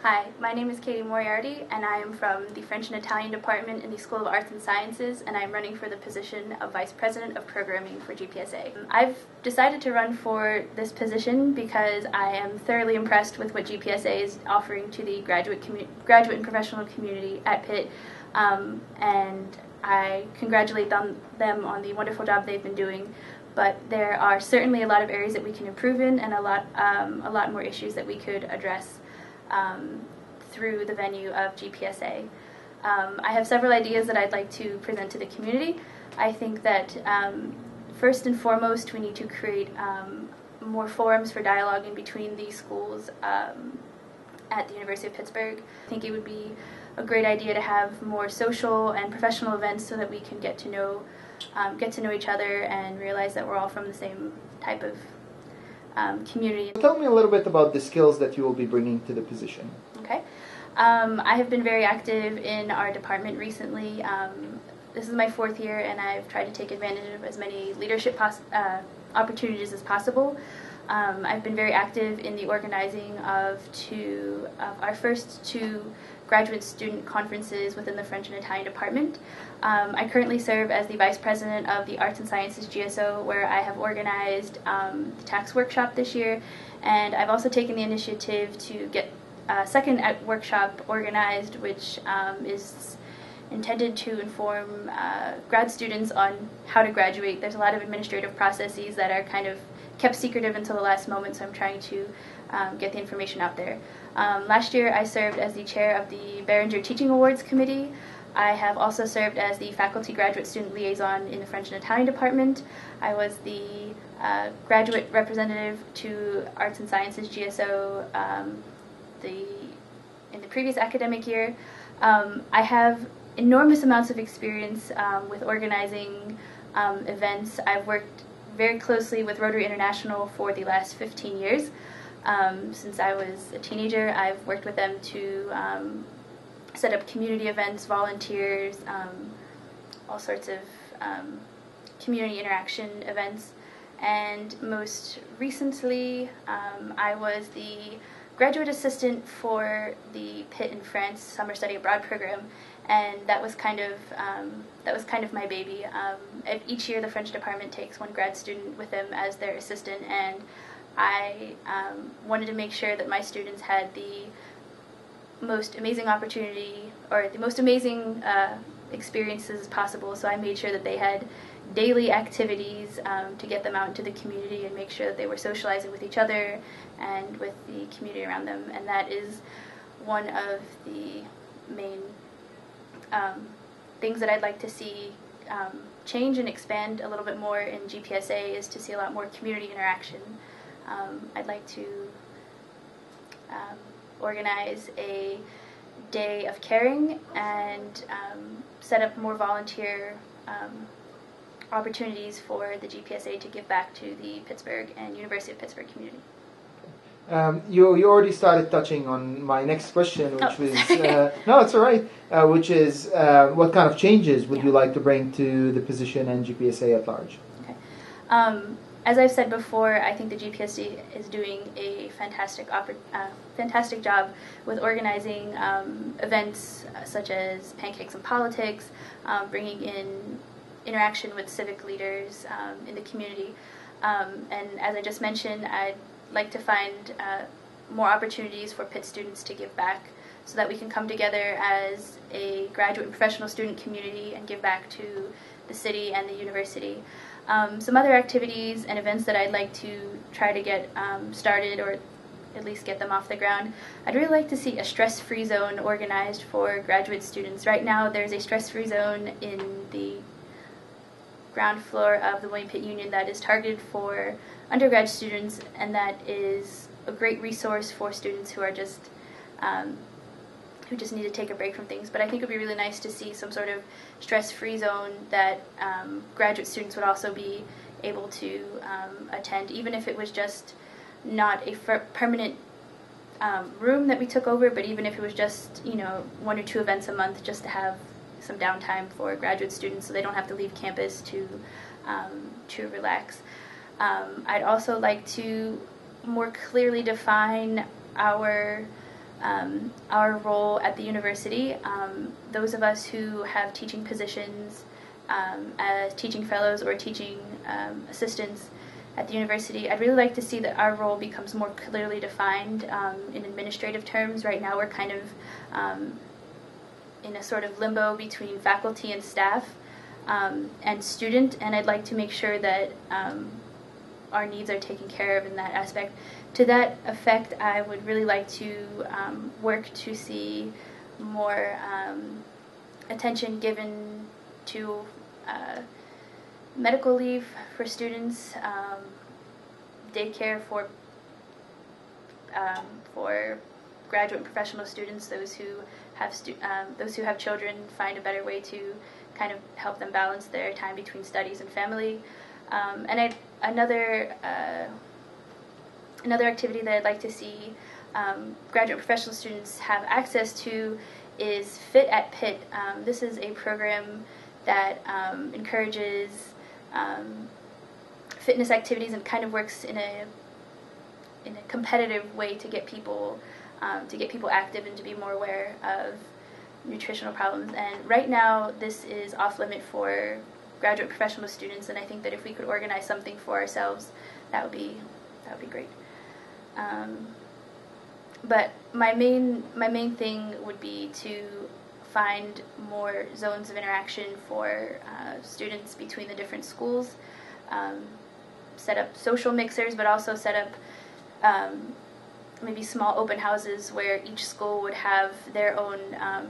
Hi, my name is Katie Moriarty, and I am from the French and Italian Department in the School of Arts and Sciences, and I'm running for the position of Vice President of Programming for GPSA. I've decided to run for this position because I am thoroughly impressed with what GPSA is offering to the graduate and professional community at Pitt, and I congratulate them on the wonderful job they've been doing. But there are certainly a lot of areas that we can improve in, and a lot more issues that we could address through the venue of GPSA. I have several ideas that I'd like to present to the community. I think that first and foremost we need to create more forums for dialoguing between these schools at the University of Pittsburgh. I think it would be a great idea to have more social and professional events so that we can get to know each other and realize that we're all from the same type of community. Tell me a little bit about the skills that you will be bringing to the position. Okay. I have been very active in our department recently. This is my 4th year, and I've tried to take advantage of as many leadership opportunities as possible. I've been very active in the organizing of our first 2 graduate student conferences within the French and Italian department. I currently serve as the Vice President of the Arts and Sciences GSO, where I have organized the tax workshop this year, and I've also taken the initiative to get a second workshop organized, which is intended to inform grad students on how to graduate. There's a lot of administrative processes that are kind of kept secretive until the last moment, so I'm trying to get the information out there. Last year I served as the chair of the Behringer Teaching Awards Committee. I have also served as the faculty graduate student liaison in the French and Italian department. I was the graduate representative to Arts and Sciences GSO in the previous academic year. I have enormous amounts of experience with organizing events. I've worked very closely with Rotary International for the last 15 years. Since I was a teenager, I've worked with them to set up community events, volunteers, all sorts of community interaction events. And most recently, I was the graduate assistant for the Pitt in France Summer Study Abroad program, and that was kind of my baby. Each year, the French department takes one grad student with them as their assistant, and I wanted to make sure that my students had the most amazing opportunity or the most amazing experiences possible. So I made sure that they had daily activities to get them out into the community and make sure that they were socializing with each other and with the community around them. And that is one of the main things that I'd like to see change and expand a little bit more in GPSA, is to see a lot more community interaction. I'd like to organize a day of caring and set up more volunteer opportunities for the GPSA to give back to the Pittsburgh and University of Pittsburgh community. You already started touching on my next question, which was no, it's all right. Which is what kind of changes would you like to bring to the position and GPSA at large? Okay. As I've said before, I think the GPSA is doing a fantastic job with organizing events such as Pancakes and Politics, bringing in interaction with civic leaders in the community. And as I just mentioned, I'd like to find more opportunities for Pitt students to give back so that we can come together as a graduate and professional student community and give back to the city and the university. Some other activities and events that I'd like to try to get started, or at least get them off the ground. I'd really like to see a stress-free zone organized for graduate students. Right now there's a stress-free zone in the ground floor of the William Pitt Union that is targeted for undergrad students, and that is a great resource for students who are just need to take a break from things. But I think it would be really nice to see some sort of stress-free zone that graduate students would also be able to attend, even if it was just not a permanent room that we took over, but even if it was just 1 or 2 events a month, just to have some downtime for graduate students so they don't have to leave campus to relax. I'd also like to more clearly define our our role at the university. Those of us who have teaching positions as teaching fellows or teaching assistants at the university, I'd really like to see that our role becomes more clearly defined in administrative terms. Right now we're kind of in a sort of limbo between faculty and staff and student, and I'd like to make sure that our needs are taken care of in that aspect. To that effect, I would really like to work to see more attention given to medical leave for students, daycare for graduate and professional students, those who have children, find a better way to kind of help them balance their time between studies and family. And another activity that I'd like to see graduate professional students have access to is Fit at Pitt. This is a program that encourages fitness activities and kind of works in a competitive way to get people active and to be more aware of nutritional problems. And right now, this is off limit for graduate professional students, and I think that if we could organize something for ourselves, that would be great. But my main thing would be to find more zones of interaction for students between the different schools, set up social mixers, but also set up maybe small open houses where each school would have their own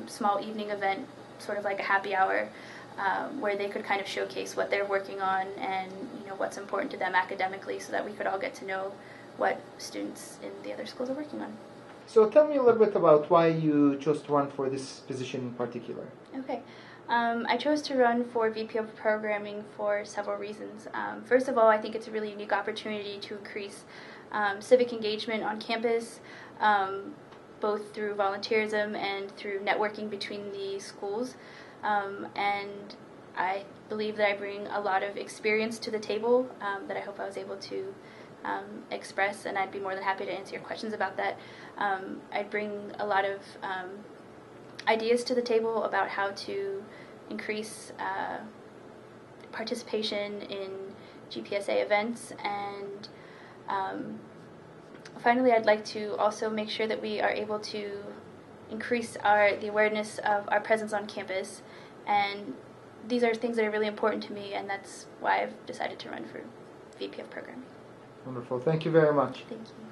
small evening event, sort of like a happy hour, where they could kind of showcase what they're working on and what's important to them academically, so that we could all get to know what students in the other schools are working on. So tell me a little bit about why you chose to run for this position in particular. Okay. I chose to run for VP of Programming for several reasons. First of all, I think it's a really unique opportunity to increase civic engagement on campus, both through volunteerism and through networking between the schools. And I believe that I bring a lot of experience to the table that I hope I was able to express, and I'd be more than happy to answer your questions about that. I'd bring a lot of ideas to the table about how to increase participation in GPSA events, and finally I'd like to also make sure that we are able to increase the awareness of our presence on campus, and these are things that are really important to me, and that's why I've decided to run for VP of Programming. Wonderful. Thank you very much. Thank you.